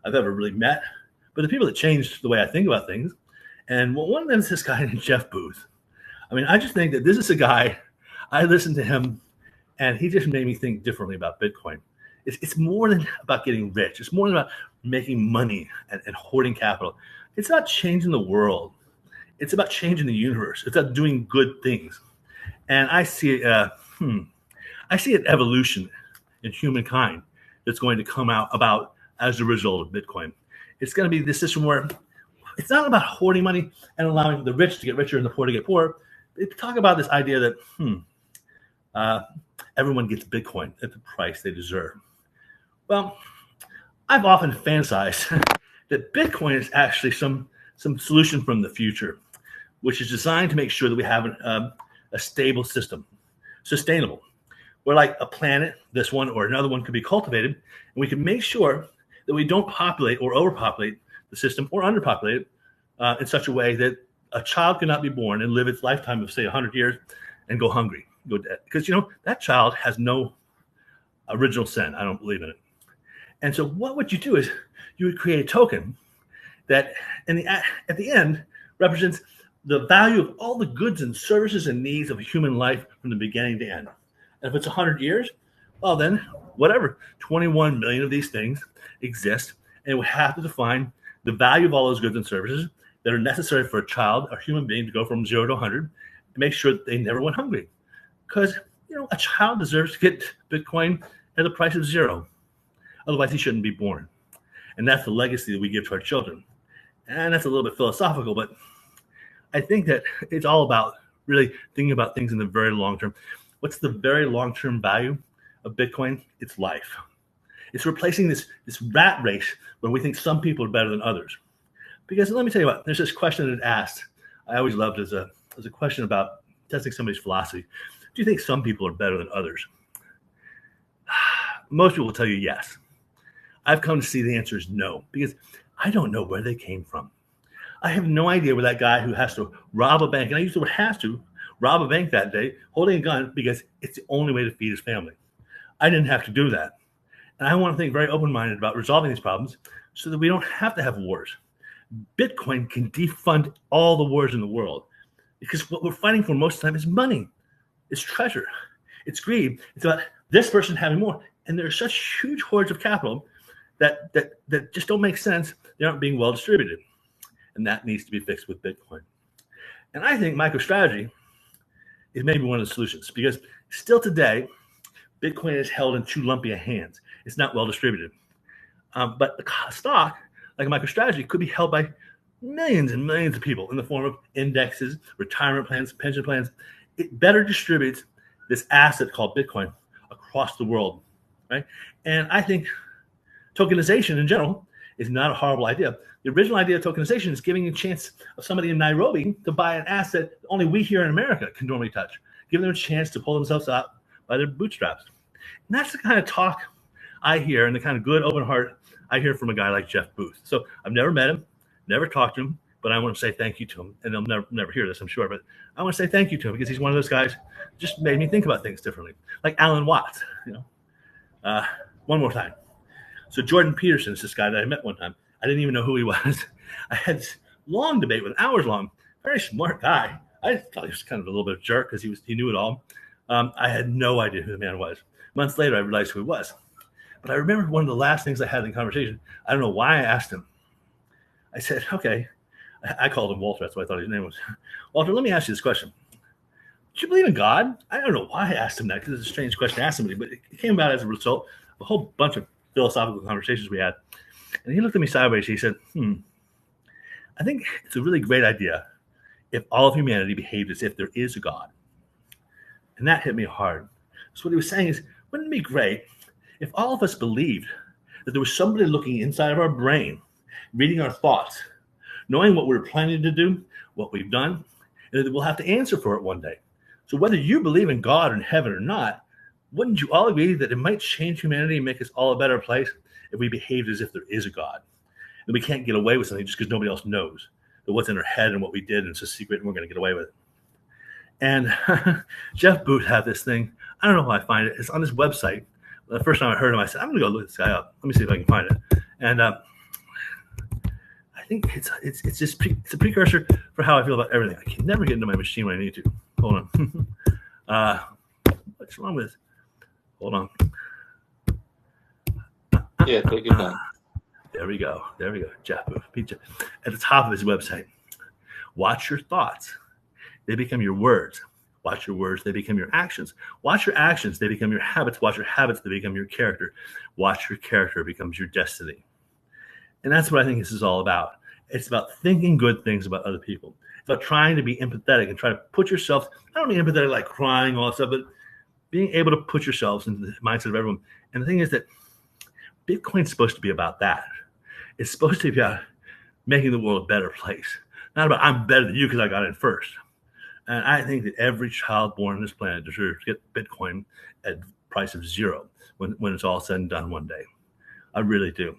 I've ever really met, but the people that changed the way I think about things. And one of them is this guy named Jeff Booth. I mean, I just think that this is a guy, I listened to him, and he just made me think differently about Bitcoin. It's more than about getting rich. It's more than about making money and hoarding capital. It's not changing the world. It's about changing the universe. It's about doing good things. And I see an evolution in humankind that's going to come about as a result of Bitcoin. It's going to be this system where it's not about hoarding money and allowing the rich to get richer and the poor to get poorer. They talk about this idea that everyone gets Bitcoin at the price they deserve. Well, I've often fantasized that Bitcoin is actually some solution from the future, which is designed to make sure that we have a stable system, sustainable, where like a planet, this one or another one, could be cultivated, and we can make sure that we don't populate or overpopulate the system or underpopulate it in such a way that a child cannot be born and live its lifetime of, say, 100 years and go hungry, go dead. Because, that child has no original sin. I don't believe in it. And so what would you do is you would create a token that at the end represents the value of all the goods and services and needs of a human life from the beginning to end. And if it's 100 years, well, then whatever, 21 million of these things exist, and we have to define the value of all those goods and services that are necessary for a child, a human being, to go from 0 to 100 and make sure that they never went hungry. Because, a child deserves to get Bitcoin at the price of 0. Otherwise, he shouldn't be born. And that's the legacy that we give to our children. And that's a little bit philosophical, but I think that it's all about really thinking about things in the very long term. What's the very long-term value of Bitcoin? It's life. It's replacing this rat race where we think some people are better than others. Because let me tell you what, there's this question that asked, I always loved as a question about testing somebody's philosophy. Do you think some people are better than others? Most people will tell you yes. I've come to see the answer is no, because I don't know where they came from. I have no idea where that guy who has to rob a bank, and I use the word has to, rob a bank that day, holding a gun because it's the only way to feed his family. I didn't have to do that. And I want to think very open-minded about resolving these problems so that we don't have to have wars. Bitcoin can defund all the wars in the world because what we're fighting for most of the time is money. It's treasure. It's greed. It's about this person having more. And there are such huge hordes of capital that just don't make sense. They aren't being well distributed. And that needs to be fixed with Bitcoin. And I think MicroStrategy is maybe one of the solutions because still today, Bitcoin is held in too lumpy hands. It's not well distributed. But the stock, like MicroStrategy, could be held by millions and millions of people in the form of indexes, retirement plans, pension plans. It better distributes this asset called Bitcoin across the world, right? And I think tokenization in general is not a horrible idea. The original idea of tokenization is giving a chance of somebody in Nairobi to buy an asset that only we here in America can normally touch, giving them a chance to pull themselves out by their bootstraps. And that's the kind of talk I hear and the kind of good open heart I hear from a guy like Jeff Booth. So I've never met him, never talked to him, but I want to say thank you to him. And they'll never hear this, I'm sure, but I want to say thank you to him because he's one of those guys who just made me think about things differently. Like Alan Watts, one more time. So Jordan Peterson is this guy that I met one time. I didn't even know who he was. I had this long debate with him, hours long. Very smart guy. I thought he was kind of a little bit of a jerk because he knew it all. I had no idea who the man was. Months later, I realized who he was. But I remember one of the last things I had in the conversation. I don't know why I asked him. I said, okay. I called him Walter. That's what I thought his name was. Walter, let me ask you this question. Do you believe in God? I don't know why I asked him that because it's a strange question to ask somebody, but it came about as a result of a whole bunch of philosophical conversations we had. And he looked at me sideways. He said, I think it's a really great idea if all of humanity behaved as if there is a God. And that hit me hard. So what he was saying is, wouldn't it be great if all of us believed that there was somebody looking inside of our brain, reading our thoughts, knowing what we're planning to do, what we've done, and that we'll have to answer for it one day. So whether you believe in God and heaven or not, wouldn't you all agree that it might change humanity and make us all a better place if we behaved as if there is a God? And we can't get away with something just because nobody else knows that what's in our head and what we did, and it's a secret and we're going to get away with it. And Jeff Booth had this thing. I don't know how I find it. It's on his website. The first time I heard him, I said, I'm going to go look this guy up. Let me see if I can find it. And think it's just it's a precursor for how I feel about everything. I can never get into my machine when I need to. Hold on. What's wrong with? Hold on. Yeah, take your time. There we go. Japu Pizza. At the top of his website. Watch your thoughts. They become your words. Watch your words. They become your actions. Watch your actions. They become your habits. Watch your habits. They become your character. Watch your character becomes your destiny. And that's what I think this is all about. It's about thinking good things about other people. It's about trying to be empathetic and try to put yourself, I don't mean empathetic like crying, all that stuff, but being able to put yourselves into the mindset of everyone. And the thing is that Bitcoin's supposed to be about that. It's supposed to be about making the world a better place. Not about I'm better than you because I got in first. And I think that every child born on this planet deserves to get Bitcoin at the price of zero when it's all said and done one day. I really do.